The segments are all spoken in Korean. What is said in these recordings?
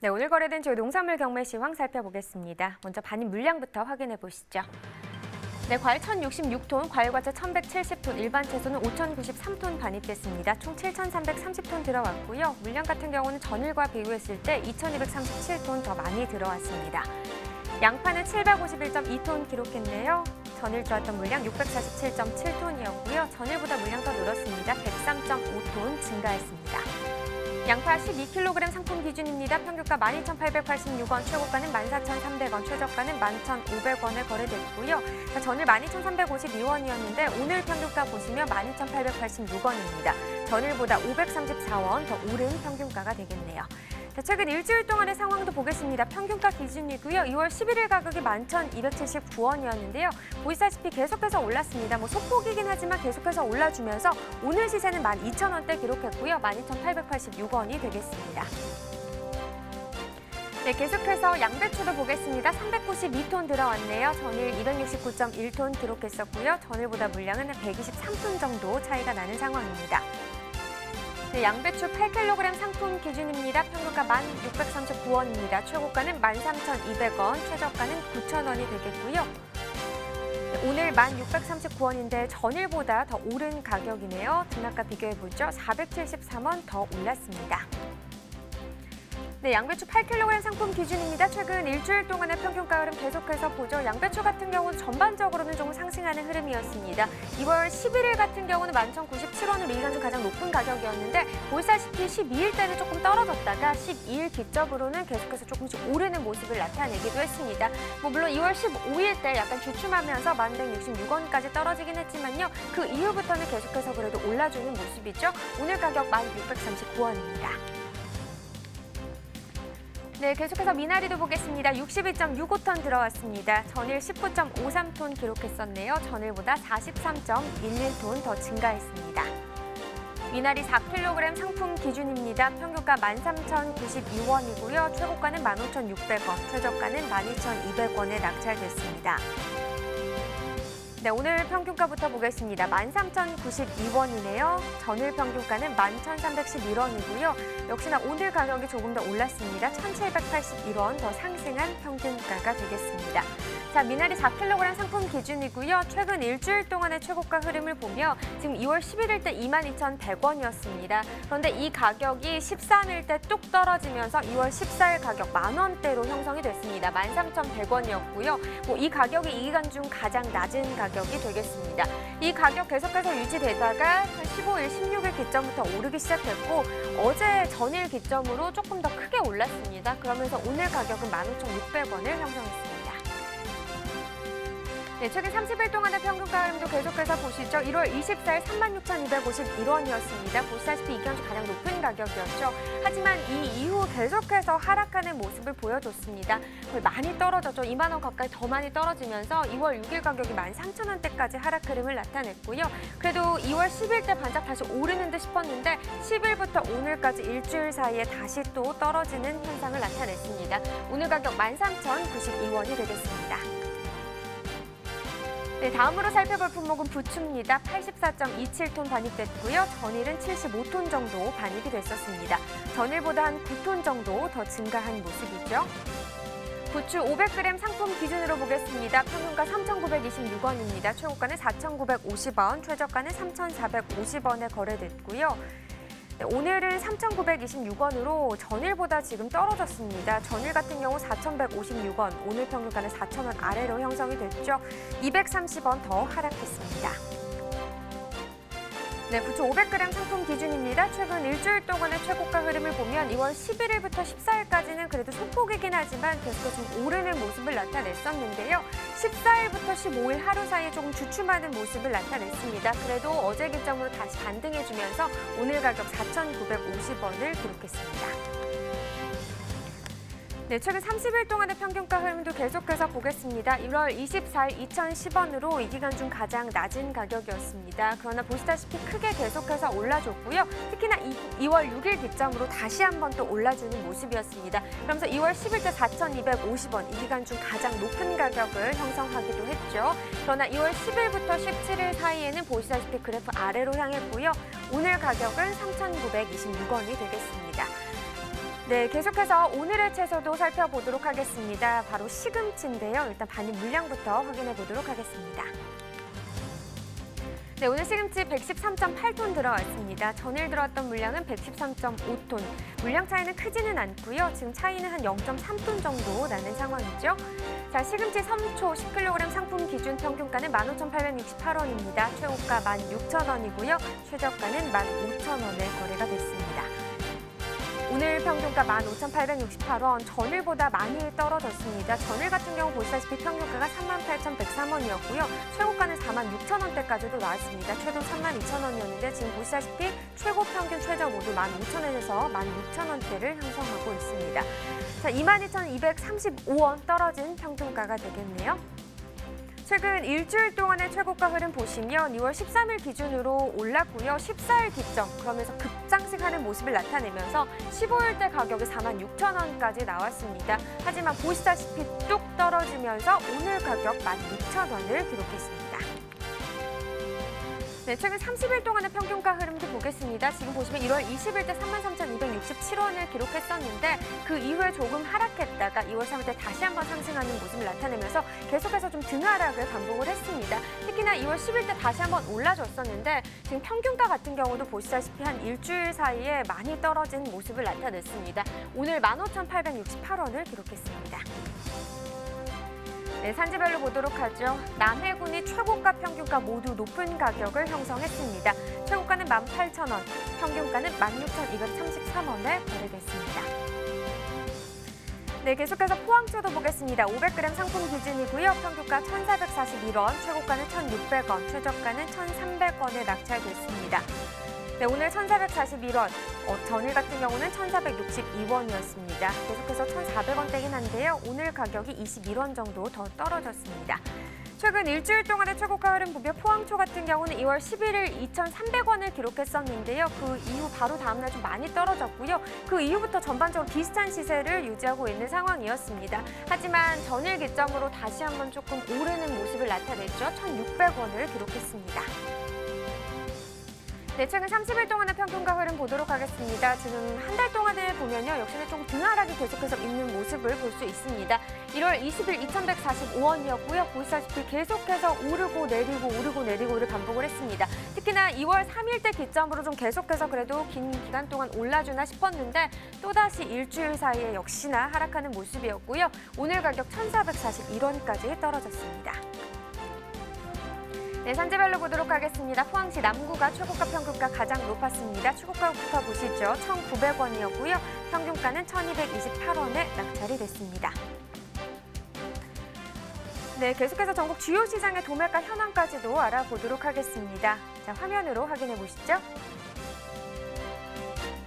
네, 오늘 거래된 주요 농산물 경매 시황 살펴보겠습니다. 먼저 반입 물량부터 확인해 보시죠. 네, 과일 1,066톤, 과일과채 1,170톤, 일반 채소는 5,093톤 반입됐습니다. 총 7,330톤 들어왔고요. 물량 같은 경우는 전일과 비교했을 때 2,237톤 더 많이 들어왔습니다. 양파는 751.2톤 기록했네요. 전일 들어왔던 물량 647.7톤이었고요. 전일보다 물량 더 늘었습니다. 103.5톤 증가했습니다. 양파 12kg 상품 기준입니다. 평균가 12,886원, 최고가는 14,300원, 최저가는 11,500원에 거래됐고요. 전일 12,352원이었는데 오늘 평균가 보시면 12,886원입니다. 전일보다 534원 더 오른 평균가가 되겠네요. 최근 일주일 동안의 상황도 보겠습니다. 평균가 기준이고요. 2월 11일 가격이 11,279원이었는데요. 보시다시피 계속해서 올랐습니다. 소폭이긴 하지만 계속해서 올라주면서 오늘 시세는 12,000원대 기록했고요. 12,886원이 되겠습니다. 네, 계속해서 양배추도 보겠습니다. 392톤 들어왔네요. 전일 269.1톤 기록했었고요. 전일보다 물량은 123톤 정도 차이가 나는 상황입니다. 네, 양배추 8kg 상품 기준입니다. 평균가 1,639원입니다. 최고가는 13,200원, 최저가는 9,000원이 되겠고요. 네, 오늘 1,639원인데 전일보다 더 오른 가격이네요. 등락과 비교해보죠. 473원 더 올랐습니다. 네, 양배추 8kg 상품 기준입니다. 최근 일주일 동안의 평균가 흐름 계속해서 보죠. 양배추 같은 경우는 전반적으로는 조금 상승하는 흐름이었습니다. 2월 11일 같은 경우는 11,097원으로 이간 중 가장 높은 가격이었는데 보시다시피 12일 때는 조금 떨어졌다가 12일 기점으로는 계속해서 조금씩 오르는 모습을 나타내기도 했습니다. 물론 2월 15일 때 약간 주춤하면서 1,166원까지 떨어지긴 했지만요. 그 이후부터는 계속해서 그래도 올라주는 모습이죠. 오늘 가격 1,639원입니다. 네, 계속해서 미나리도 보겠습니다. 62.65톤 들어왔습니다. 전일 19.53톤 기록했었네요. 전일보다 43.11톤 더 증가했습니다. 미나리 4kg 상품 기준입니다. 평균가 13,092원이고요. 최고가는 15,600원, 최저가는 12,200원에 낙찰됐습니다. 네, 오늘 평균가부터 보겠습니다. 13,092원이네요. 전일 평균가는 11,311원이고요. 역시나 오늘 가격이 조금 더 올랐습니다. 1,781원 더 상승한 평균가가 되겠습니다. 자, 미나리 4kg 상품 기준이고요. 최근 일주일 동안의 최고가 흐름을 보며 지금 2월 11일 때 22,100원이었습니다. 그런데 이 가격이 13일 때 뚝 떨어지면서 2월 14일 가격 10,000원대로 형성이 됐습니다. 13,100원이었고요. 이 가격이 이 기간 중 가장 낮은 가격이 되겠습니다. 이 가격 계속해서 유지되다가 15일, 16일 기점부터 오르기 시작했고 어제 전일 기점으로 조금 더 크게 올랐습니다. 그러면서 오늘 가격은 15,600원을 형성했습니다. 네, 최근 30일 동안의 평균가 흐름도 계속해서 보시죠. 1월 24일 36,251원이었습니다. 보시다시피 이 기간 중 가장 높은 가격이었죠. 하지만 이 이후 계속해서 하락하는 모습을 보여줬습니다. 거의 많이 떨어졌죠. 2만 원 가까이 더 많이 떨어지면서 2월 6일 가격이 13,000원대까지 하락 흐름을 나타냈고요. 그래도 2월 10일 때 반짝 다시 오르는 듯 싶었는데 10일부터 오늘까지 일주일 사이에 다시 또 떨어지는 현상을 나타냈습니다. 오늘 가격 13,092원이 되겠습니다. 네, 다음으로 살펴볼 품목은 부추입니다. 84.27톤 반입됐고요. 전일은 75톤 정도 반입이 됐었습니다. 전일보다 한 9톤 정도 더 증가한 모습이죠. 부추 500g 상품 기준으로 보겠습니다. 평균가 3,926원입니다. 최고가는 4,950원, 최저가는 3,450원에 거래됐고요. 네, 오늘은 3,926원으로 전일보다 지금 떨어졌습니다. 전일 같은 경우 4,156원, 오늘 평균가는 4,000원 아래로 형성이 됐죠. 230원 더 하락했습니다. 네, 부추 500g 상품 기준입니다. 최근 일주일 동안의 최고가 흐름을 보면 2월 11일부터 14일까지는 그래도 소폭이긴 하지만 계속해서 좀 오르는 모습을 나타냈었는데요. 14일부터 15일 하루 사이에 조금 주춤하는 모습을 나타냈습니다. 그래도 어제 기점으로 다시 반등해주면서 오늘 가격 4,950원을 기록했습니다. 네, 최근 30일 동안의 평균가 흐름도 계속해서 보겠습니다. 1월 24일 2,010원으로 이 기간 중 가장 낮은 가격이었습니다. 그러나 보시다시피 크게 계속해서 올라줬고요. 특히나 2월 6일 기점으로 다시 한번 또 올라주는 모습이었습니다. 그러면서 2월 10일 때 4,250원, 이 기간 중 가장 높은 가격을 형성하기도 했죠. 그러나 2월 10일부터 17일 사이에는 보시다시피 그래프 아래로 향했고요. 오늘 가격은 3,926원이 되겠습니다. 네, 계속해서 오늘의 채소도 살펴보도록 하겠습니다. 바로 시금치인데요. 일단 반입 물량부터 확인해 보도록 하겠습니다. 네, 오늘 시금치 113.8톤 들어왔습니다. 전일 들어왔던 물량은 113.5톤. 물량 차이는 크지는 않고요. 지금 차이는 한 0.3톤 정도 나는 상황이죠. 자, 시금치 섬초 10kg 상품 기준 평균가는 15,868원입니다. 최고가 16,000원이고요. 최저가는 15,000원에 거래가 됐습니다. 오늘 평균가 15,868원, 전일보다 많이 떨어졌습니다. 전일 같은 경우 보시다시피 평균가가 38,103원이었고요. 최고가는 46,000원대까지도 나왔습니다. 최종 32,000원이었는데 지금 보시다시피 최고 평균 최저 모두 15,000원에서 16,000원대를 형성하고 있습니다. 자, 22,235원 떨어진 평균가가 되겠네요. 최근 일주일 동안의 최고가 흐름 보시면 2월 13일 기준으로 올랐고요. 14일 기점, 그러면서 급장식하는 모습을 나타내면서 15일대 가격이 46,000원까지 나왔습니다. 하지만 보시다시피 뚝 떨어지면서 오늘 가격 16,000원을 기록했습니다. 네, 최근 30일 동안의 평균가 흐름도 보겠습니다. 지금 보시면 1월 20일 때 33,267원을 기록했었는데 그 이후에 조금 하락했다가 2월 3일 때 다시 한번 상승하는 모습을 나타내면서 계속해서 좀 등하락을 반복을 했습니다. 특히나 2월 10일 때 다시 한번 올라줬었는데 지금 평균가 같은 경우도 보시다시피 한 일주일 사이에 많이 떨어진 모습을 나타냈습니다. 오늘 15,868원을 기록했습니다. 네, 산지별로 보도록 하죠. 남해군이 최고가 평균가 모두 높은 가격을 형성했습니다. 최고가는 18,000원, 평균가는 16,233원에 거래됐습니다. 네, 계속해서 포항초도 보겠습니다. 500g 상품 기준이고요. 평균가 1,441원, 최고가는 1,600원, 최저가는 1,300원에 낙찰됐습니다. 네, 오늘 1,441원, 전일 같은 경우는 1,462원이었습니다. 계속해서 1,400원대긴 한데요. 오늘 가격이 21원 정도 더 떨어졌습니다. 최근 일주일 동안의 최고가 흐름 보면 포항초 같은 경우는 2월 11일 2,300원을 기록했었는데요. 그 이후 바로 다음날 좀 많이 떨어졌고요. 그 이후부터 전반적으로 비슷한 시세를 유지하고 있는 상황이었습니다. 하지만 전일 기점으로 다시 한번 조금 오르는 모습을 나타냈죠. 1,600원을 기록했습니다. 네, 최근 30일 동안의 평균가 흐름 보도록 하겠습니다. 지금 한 달 동안을 보면요. 역시나 좀 등하락이 계속해서 있는 모습을 볼 수 있습니다. 1월 20일 2,145원이었고요. 보시다시피 계속해서 오르고 내리고를 반복을 했습니다. 특히나 2월 3일 때 기점으로 좀 계속해서 그래도 긴 기간 동안 올라주나 싶었는데 또다시 일주일 사이에 역시나 하락하는 모습이었고요. 오늘 가격 1,441원까지 떨어졌습니다. 네, 산지별로 보도록 하겠습니다. 포항시 남구가 최고가 평균가 가장 높았습니다. 최고가부터 보시죠. 1,900원이었고요. 평균가는 1,228원에 낙찰이 됐습니다. 네, 계속해서 전국 주요 시장의 도매가 현황까지도 알아보도록 하겠습니다. 자, 화면으로 확인해 보시죠.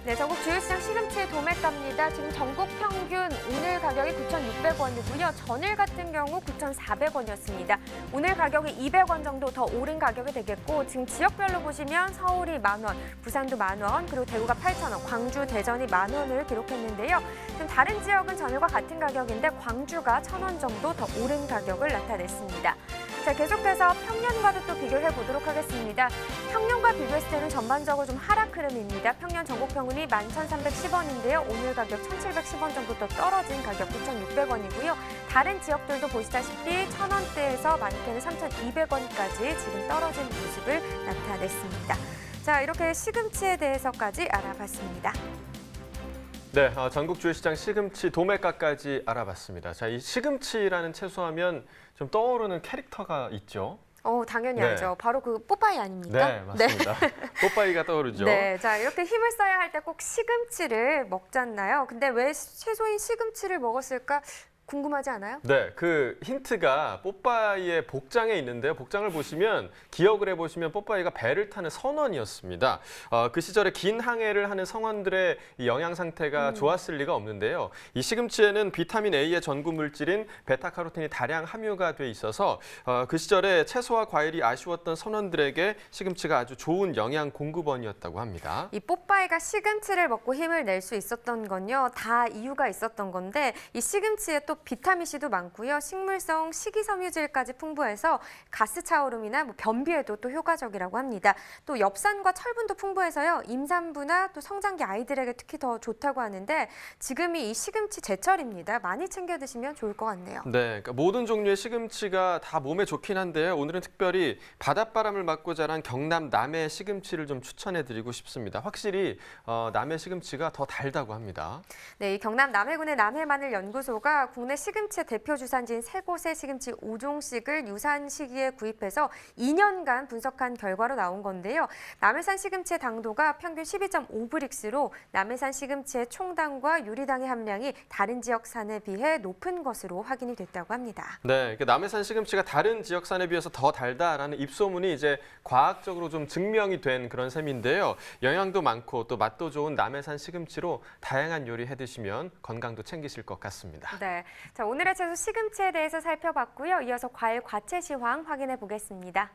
네, 전국 주요 시장 시금치의 도매가입니다. 지금 전국 평균 오늘 가격이 9,600원이고요. 전일 같은 경우 9,400원이었습니다. 오늘 가격이 200원 정도 더 오른 가격이 되겠고 지금 지역별로 보시면 서울이 10,000원, 부산도 10,000원, 그리고 대구가 8,000원, 광주, 대전이 10,000원을 기록했는데요. 지금 다른 지역은 전일과 같은 가격인데 광주가 1,000원 정도 더 오른 가격을 나타냈습니다. 자, 계속해서 평년과도 또 비교를 해보도록 하겠습니다. 평년과 비교했을 때는 전반적으로 좀 하락 흐름입니다. 평년 전국 평균이 11,310원인데요. 오늘 가격 1,710원 정도 더 떨어진 가격 9,600원이고요. 다른 지역들도 보시다시피 1,000원대에서 많게는 3,200원까지 지금 떨어진 모습을 나타냈습니다. 자, 이렇게 시금치에 대해서까지 알아봤습니다. 네, 전국 주요 시장 시금치 도매가까지 알아봤습니다. 자, 이 시금치라는 채소하면 좀 떠오르는 캐릭터가 있죠. 당연히 네. 알죠. 바로 그 뽀빠이 아닙니까? 네, 맞습니다. 뽀빠이가 떠오르죠. 네, 자, 이렇게 힘을 써야 할 때 꼭 시금치를 먹잖아요. 근데 왜 채소인 시금치를 먹었을까? 궁금하지 않아요? 네, 그 힌트가 뽀빠이의 복장에 있는데요. 복장을 보시면 기억을 해보시면 뽀빠이가 배를 타는 선원이었습니다. 그 시절에 긴 항해를 하는 성원들의 이 영양 상태가 좋았을 리가 없는데요. 이 시금치에는 비타민 A의 전구 물질인 베타카로틴이 다량 함유가 돼 있어서 그 시절에 채소와 과일이 아쉬웠던 선원들에게 시금치가 아주 좋은 영양 공급원이었다고 합니다. 이 뽀빠이가 시금치를 먹고 힘을 낼 수 있었던 건요. 다 이유가 있었던 건데 이 시금치에 또 또 비타민C도 많고요. 식물성 식이섬유질까지 풍부해서 가스 차오름이나 변비에도 또 효과적이라고 합니다. 또 엽산과 철분도 풍부해서요. 임산부나 또 성장기 아이들에게 특히 더 좋다고 하는데 지금이 이 시금치 제철입니다. 많이 챙겨 드시면 좋을 것 같네요. 네, 그러니까 모든 종류의 시금치가 다 몸에 좋긴 한데요. 오늘은 특별히 바닷바람을 맞고 자란 경남 남해 시금치를 좀 추천해드리고 싶습니다. 확실히 남해 시금치가 더 달다고 합니다. 네, 이 경남 남해군의 남해마늘연구소가 국내 시금치의 대표 주산지인 세 곳의 시금치 5종씩을 유사한 시기에 구입해서 2년간 분석한 결과로 나온 건데요. 남해산 시금치의 당도가 평균 12.5브릭스로 남해산 시금치의 총당과 유리당의 함량이 다른 지역산에 비해 높은 것으로 확인이 됐다고 합니다. 네, 남해산 시금치가 다른 지역산에 비해서 더 달다라는 입소문이 이제 과학적으로 좀 증명이 된 그런 셈인데요. 영양도 많고 또 맛도 좋은 남해산 시금치로 다양한 요리 해 드시면 건강도 챙기실 것 같습니다. 네, 자, 오늘의 채소 시금치에 대해서 살펴봤고요. 이어서 과일 과채 시황 확인해 보겠습니다.